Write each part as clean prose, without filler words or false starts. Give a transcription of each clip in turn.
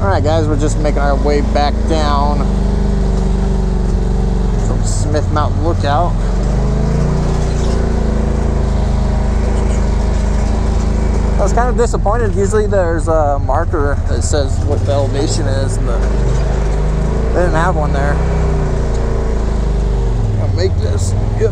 Alright guys, we're just making our way back down from Smith Mountain Lookout. I was kind of disappointed. Usually there's a marker that says what the elevation is, but they didn't have one there. I'll make this. Yep.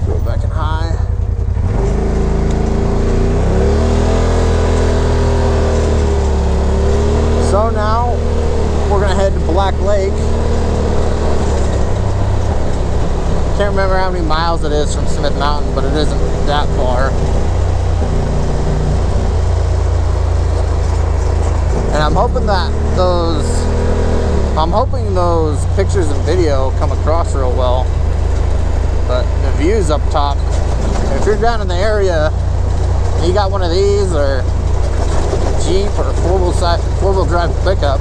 Go back in high. So now we're gonna head to Black Lake. Can't remember how many miles it is from Smith Mountain, but it isn't that far. And I'm hoping that those pictures and video come across real well. But the views up top, if you're down in the area and you got one of these or Jeep or four-wheel drive pickup,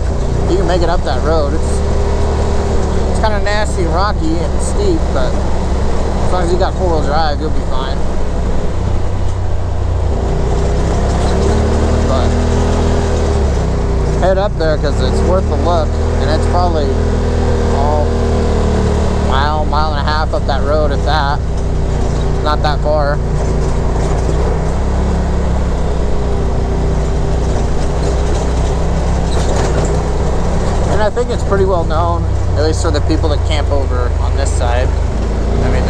you can make it up that road. It's kind of nasty and rocky and steep, but as long as you got four-wheel drive, you'll be fine. But head up there because it's worth a look, and it's probably mile and a half up that road, if that. Not that far. And I think it's pretty well known, at least for the people that camp over on this side. I mean,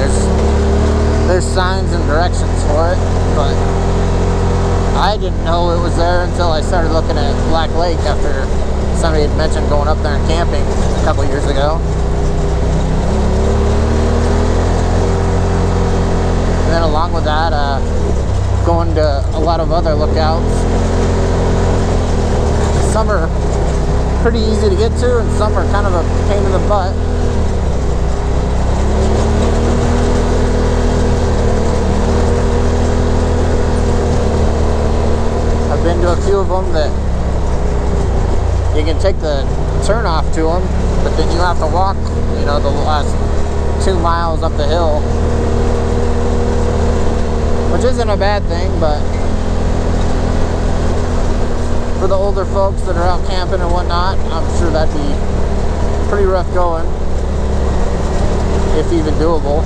there's signs and directions for it, but I didn't know it was there until I started looking at Black Lake after somebody had mentioned going up there and camping a couple years ago. And then along with that, going to a lot of other lookouts. Some are pretty easy to get to, and some are kind of a pain in the butt. I've been to a few of them that you can take the turn off to them, but then you have to walk, you know, the last 2 miles up the hill, which isn't a bad thing, but for the older folks that are out camping and whatnot, I'm sure that'd be pretty rough going, if even doable.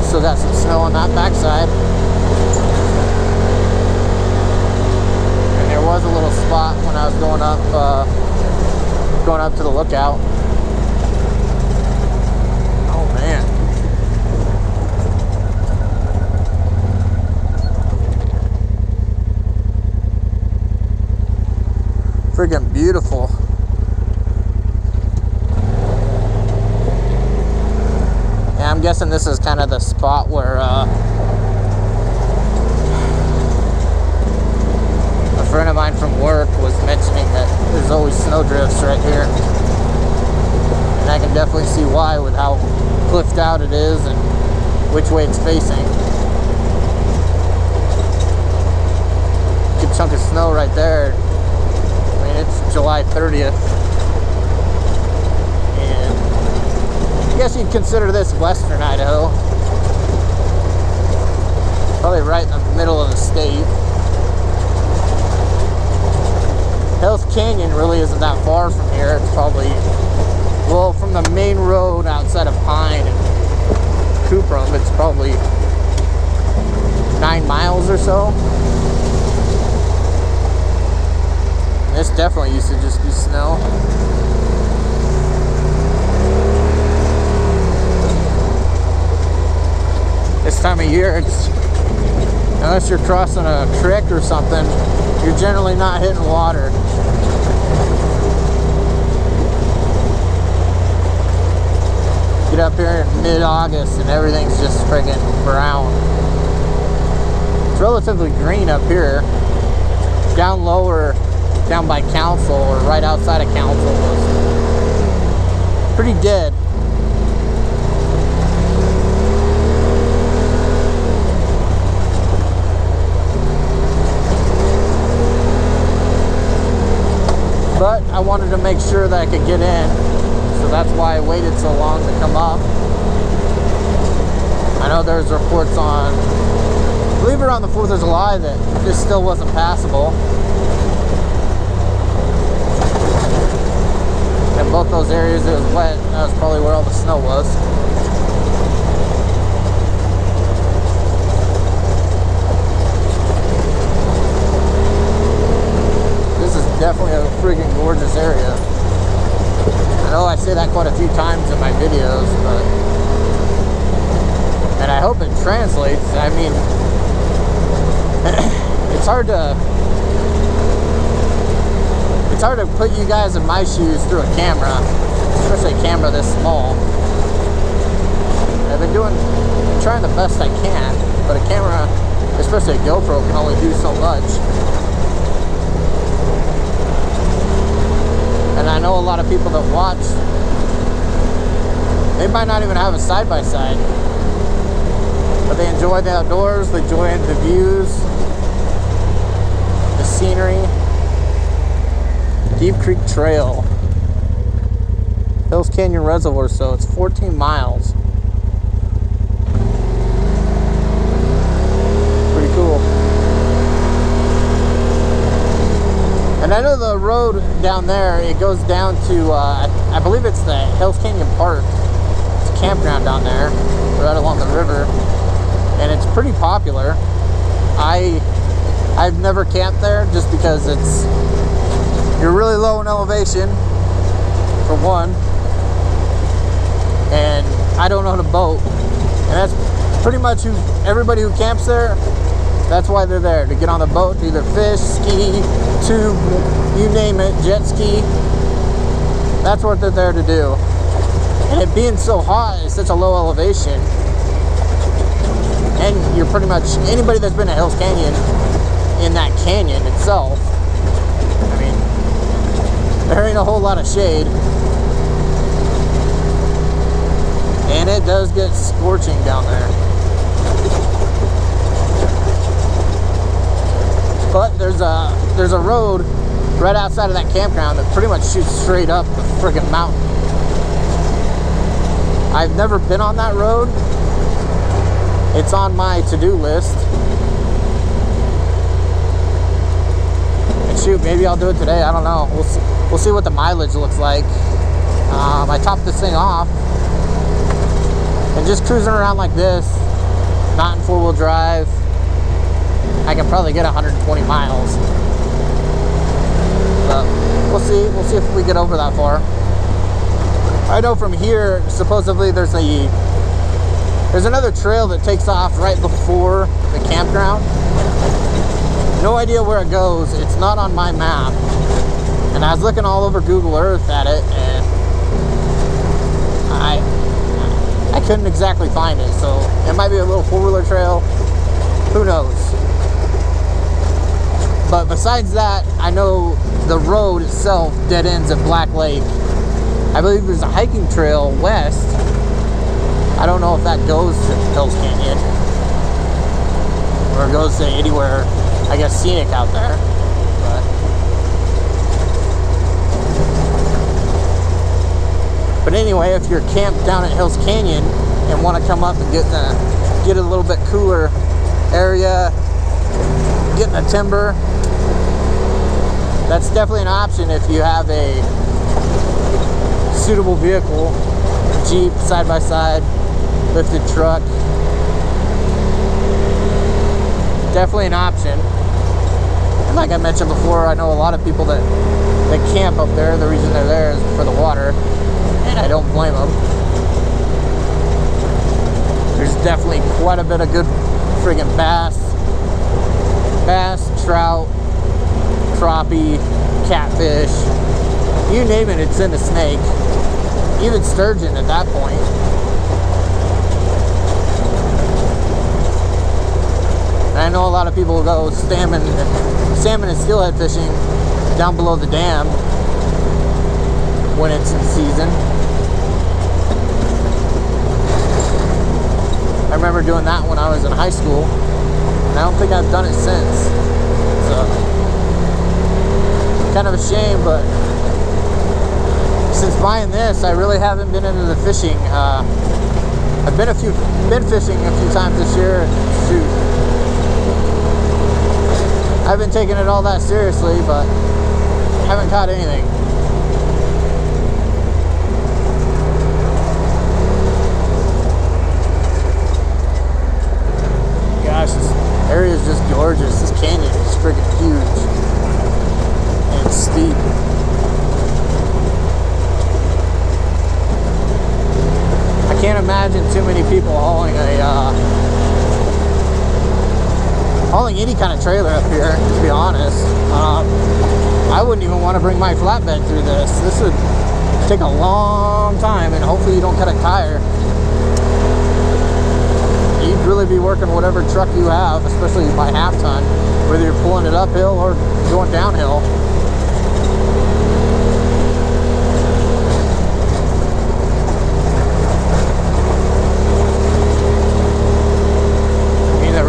Still got some snow on that backside. And there was a little spot when I was going up to the lookout. Oh man. Freaking beautiful. Yeah, I'm guessing this is kind of the spot where a friend of mine from work was mentioning that there's always snowdrifts right here. And I can definitely see why with how cliffed out it is and which way it's facing. Good chunk of snow right there. It's July 30th, and I guess you'd consider this western Idaho, probably right in the middle of the state. Hell's Canyon really isn't that far from here. It's probably, well, from the main road outside of Pine and Cuprum, it's probably 9 miles or so. This definitely used to just be snow. This time of year, it's, unless you're crossing a creek or something, you're generally not hitting water. Get up here in mid-August and everything's just friggin' brown. It's relatively green up here. Down lower, down by Council or right outside of Council, was pretty dead. But I wanted to make sure that I could get in, so that's why I waited so long to come up. I know there's reports on, I believe around the 4th of July, that this still wasn't passable. In both those areas it was wet. That was probably where all the snow was. This is definitely a freaking gorgeous area. I know I say that quite a few times in my videos, but, and I hope it translates. I mean, it's hard to put you guys in my shoes through a camera, especially a camera this small. I've been trying the best I can, but a camera, especially a GoPro, can only do so much. And I know a lot of people that watch, they might not even have a side-by-side, but they enjoy the outdoors, they enjoy the views, the scenery. Deep Creek Trail, Hills Canyon Reservoir, so it's 14 miles. Pretty cool. And I know the road down there, it goes down to, I believe it's the Hills Canyon Park. It's a campground down there, right along the river, and it's pretty popular. I've never camped there just because you're really low in elevation, for one, and I don't own a boat, and that's pretty much everybody who camps there, that's why they're there, to get on the boat, to either fish, ski, tube, you name it, jet ski. That's what they're there to do. And it being so hot, it's such a low elevation, and you're pretty much, anybody that's been to Hills Canyon, in that canyon itself, there ain't a whole lot of shade, and it does get scorching down there. But there's a road right outside of that campground that pretty much shoots straight up the friggin' mountain. I've never been on that road. It's on my to-do list. And shoot, maybe I'll do it today. I don't know. We'll see what the mileage looks like. I topped this thing off, and just cruising around like this, not in 4-wheel drive, I can probably get 120 miles. But we'll see. We'll see if we get over that far. I know from here, supposedly there's another trail that takes off right before the campground. No idea where it goes. It's not on my map. And I was looking all over Google Earth at it, and I couldn't exactly find it. So it might be a little 4-wheeler trail. Who knows? But besides that, I know the road itself dead ends at Black Lake. I believe there's a hiking trail west. I don't know if that goes to Hills Canyon, or it goes to anywhere, I guess, scenic out there. But anyway, if you're camped down at Hills Canyon and want to come up and get a little bit cooler area, get in the timber, that's definitely an option if you have a suitable vehicle, Jeep, side-by-side, lifted truck. Definitely an option. And like I mentioned before, I know a lot of people that camp up there. The reason they're there is for the water, and I don't blame them. There's definitely quite a bit of good friggin' bass, trout, crappie, catfish, you name it, it's in the snake. Even sturgeon at that point. And I know a lot of people go salmon and steelhead fishing down below the dam when it's in season. I remember doing that when I was in high school, and I don't think I've done it since. So, kind of a shame, but since buying this, I really haven't been into the fishing I've been fishing a few times this year, and shoot, I've been taking it all that seriously, but haven't caught anything. Gosh, this area is just gorgeous. This canyon is freaking huge and steep. I can't imagine too many people hauling any kind of trailer up here, to be honest. I wouldn't even want to bring my flatbed through this. This would take a long time, and hopefully you don't cut a tire. You'd really be working whatever truck you have, especially by half ton, whether you're pulling it uphill or going downhill. I mean, the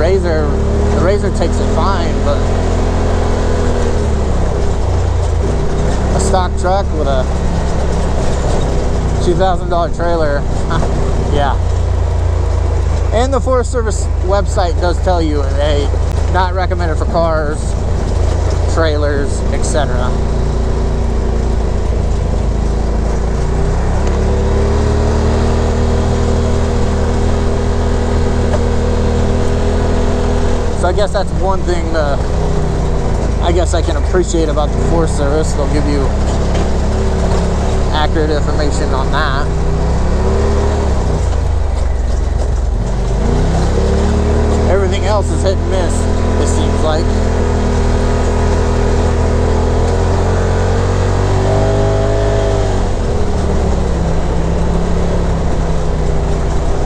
Razor takes it fine, but a stock truck with a $2,000 trailer, yeah. And the Forest Service website does tell you, hey, not recommended for cars, trailers, etc. So I guess that's one thing I guess I can appreciate about the Forest Service. They'll give you accurate information on that. Everything else is hit and miss, it seems like.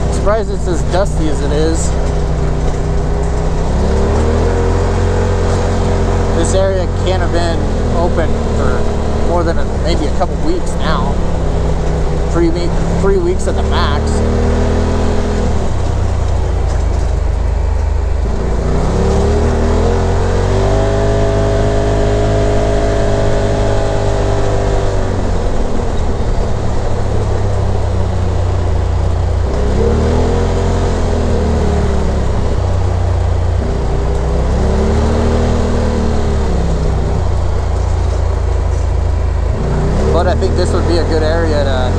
I'm surprised it's as dusty as it is. This area can't have been open for more than maybe a couple weeks now. 3 weeks at the max. But I think this would be a good area to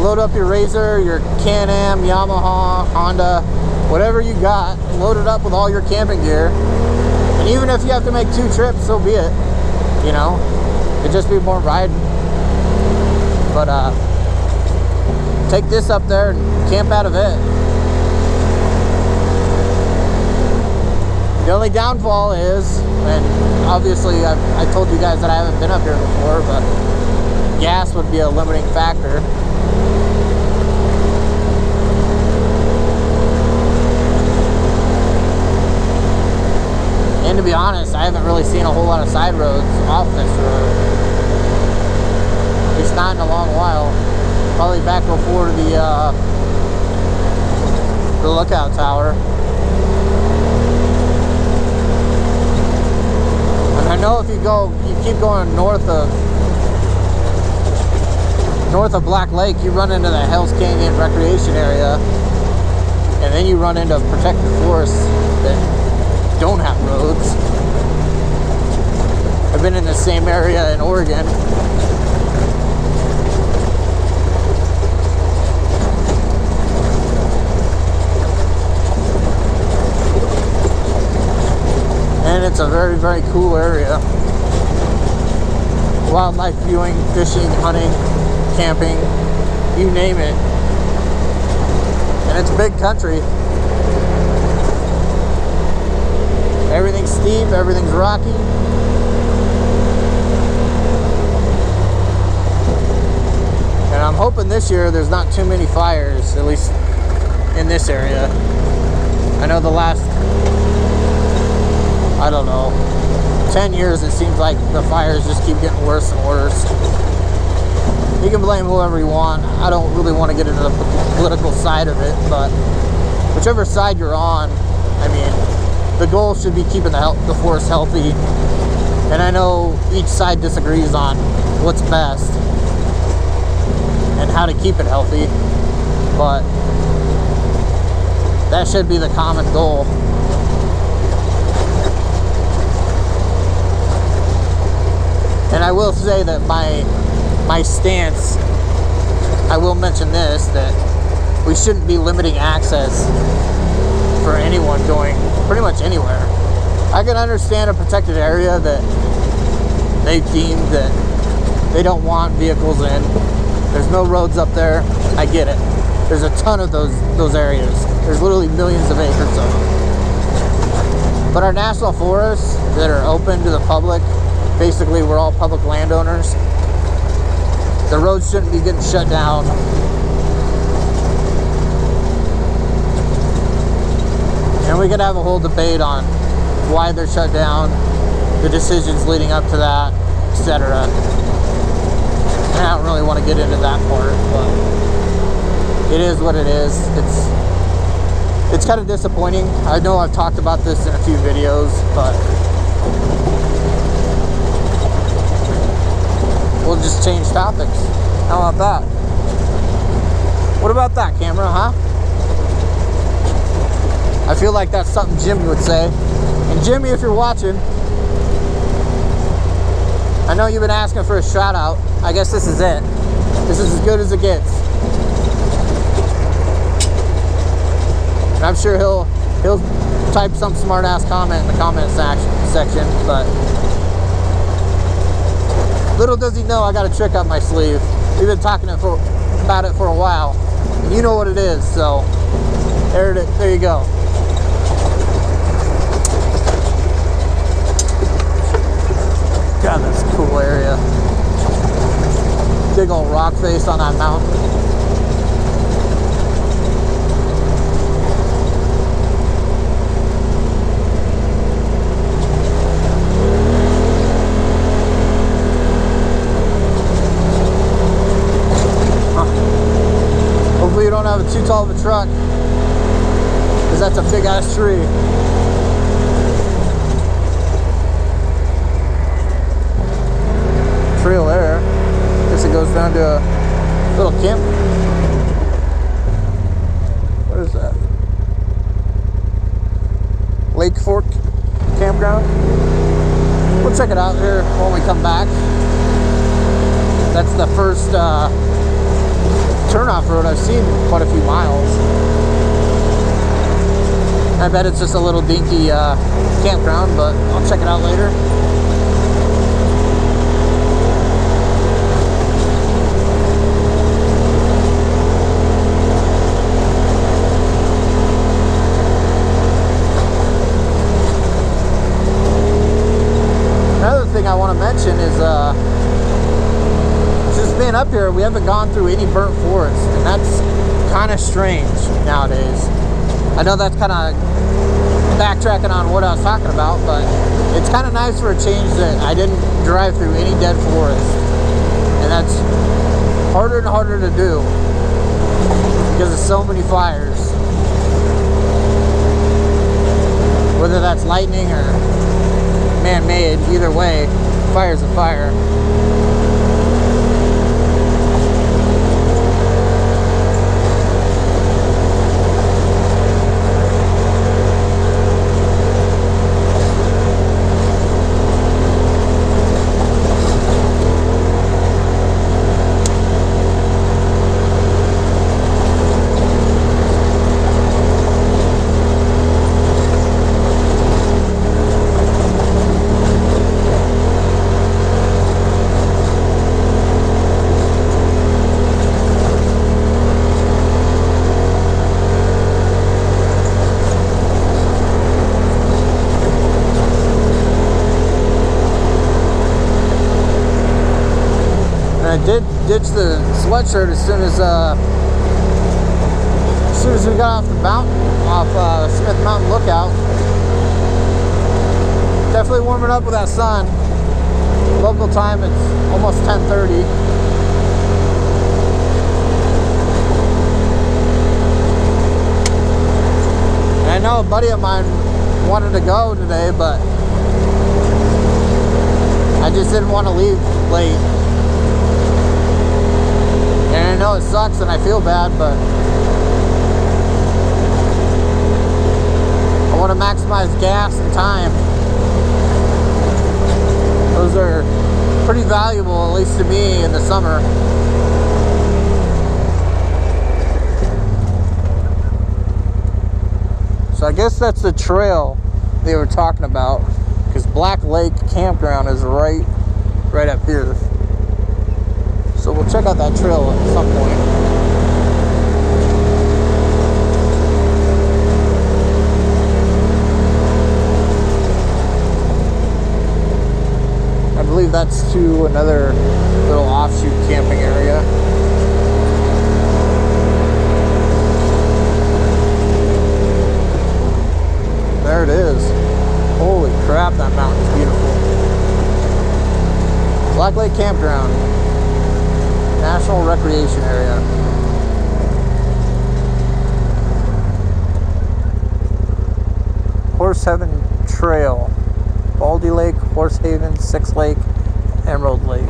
load up your Razor, your Can-Am, Yamaha, Honda, whatever you got, load it up with all your camping gear. And even if you have to make 2 trips, so be it. You know, it'd just be more riding. But take this up there and camp out of it. The only downfall is, and obviously I told you guys that I haven't been up here before, but gas would be a limiting factor. And to be honest, I haven't really seen a whole lot of side roads off this road. At least not in a long while. Probably back before the lookout tower. I know if you keep going north of Black Lake, you run into the Hells Canyon recreation area, and then you run into protected forests that don't have roads. I've been in the same area in Oregon. And it's a very, very cool area. Wildlife viewing, fishing, hunting, camping, you name it. And it's a big country. Everything's steep, everything's rocky. And I'm hoping this year there's not too many fires, at least in this area. I know the last, I don't know, 10 years it seems like the fires just keep getting worse and worse. You can blame whoever you want. I don't really want to get into the political side of it, but whichever side you're on, I mean, the goal should be keeping the forest healthy. And I know each side disagrees on what's best and how to keep it healthy. but that should be the common goal. And I will say that my stance, I will mention this, that we shouldn't be limiting access for anyone going pretty much anywhere. I can understand a protected area that they deem that they don't want vehicles in. There's no roads up there. I get it. There's a ton of those areas. There's literally millions of acres of them. But our national forests that are open to the public, basically we're all public landowners, the roads shouldn't be getting shut down. And we could have a whole debate on why they're shut down, the decisions leading up to that, etc. And I don't really want to get into that part, but it is what it is. It's kind of disappointing. I know I've talked about this in a few videos, but we'll just change topics. How about that? What about that, camera, huh? I feel like that's something Jimmy would say. And Jimmy, if you're watching, I know you've been asking for a shout out. I guess this is it. This is as good as it gets. And I'm sure he'll type some smart ass comment in the comment section, but little does he know I got a trick up my sleeve. We've been talking about it for a while, and you know what it is. So there you go. God, that's a cool area. Big old rock face on that mountain. Hopefully you don't have too tall of a truck, because that's a big ass tree. Trail there. I guess it goes down to a little camp. What is that? Lake Fork Campground. We'll check it out here when we come back. That's the first turnoff road I've seen in quite a few miles. I bet it's just a little dinky campground, but I'll check it out later. I want to mention is since being up here, we haven't gone through any burnt forest, and that's kind of strange nowadays. I know that's kind of backtracking on what I was talking about, but it's kind of nice for a change that I didn't drive through any dead forest, and that's harder and harder to do because of so many fires, whether that's lightning or man-made. Either way, fire's a fire. I did ditch the sweatshirt as soon as we got off the mountain, off Smith Mountain Lookout. Definitely warming up with that sun. Local time, it's almost 10:30. And I know a buddy of mine wanted to go today, but I just didn't want to leave late. And I know it sucks and I feel bad, but want to maximize gas and time. Those are pretty valuable, at least to me, in the summer. So I guess that's the trail they were talking about, because Black Lake Campground is right up here. So we'll check out that trail at some point. I believe that's to another little offshoot camping area. There it is. Holy crap, that mountain is beautiful. Black Lake Campground, National Recreation Area. Horsehaven Trail, Baldy Lake, Horsehaven, Six Lake, Emerald Lake.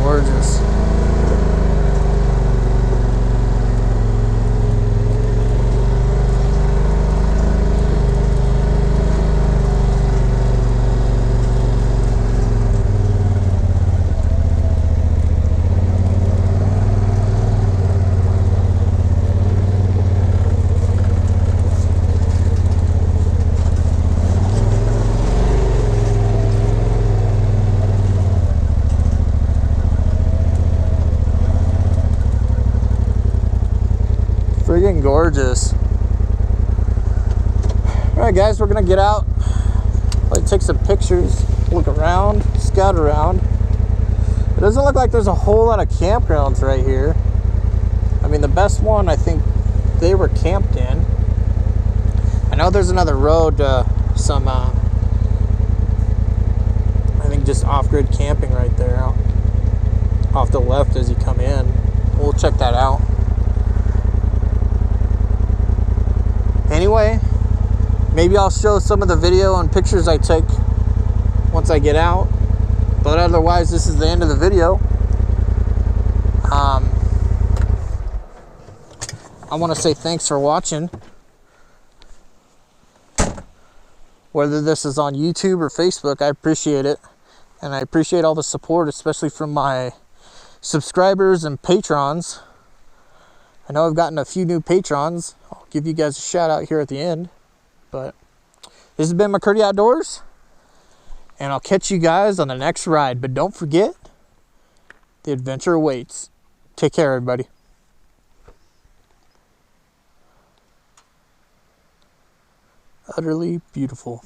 Gorgeous. Friggin' gorgeous. Alright guys, we're gonna get out, take some pictures, look around, scout around. It doesn't look like there's a whole lot of campgrounds right here. I mean, the best one I think they were camped in. I know there's another road to some I think just off-grid camping right there off the left as you come in. We'll check that out. Anyway, maybe I'll show some of the video and pictures I take once I get out. But otherwise, this is the end of the video. I want to say thanks for watching. Whether this is on YouTube or Facebook, I appreciate it. And I appreciate all the support, especially from my subscribers and patrons. I know I've gotten a few new patrons. I'll give you guys a shout out here at the end. But this has been McCurdy Outdoors. And I'll catch you guys on the next ride. But don't forget, the adventure awaits. Take care, everybody. Utterly beautiful.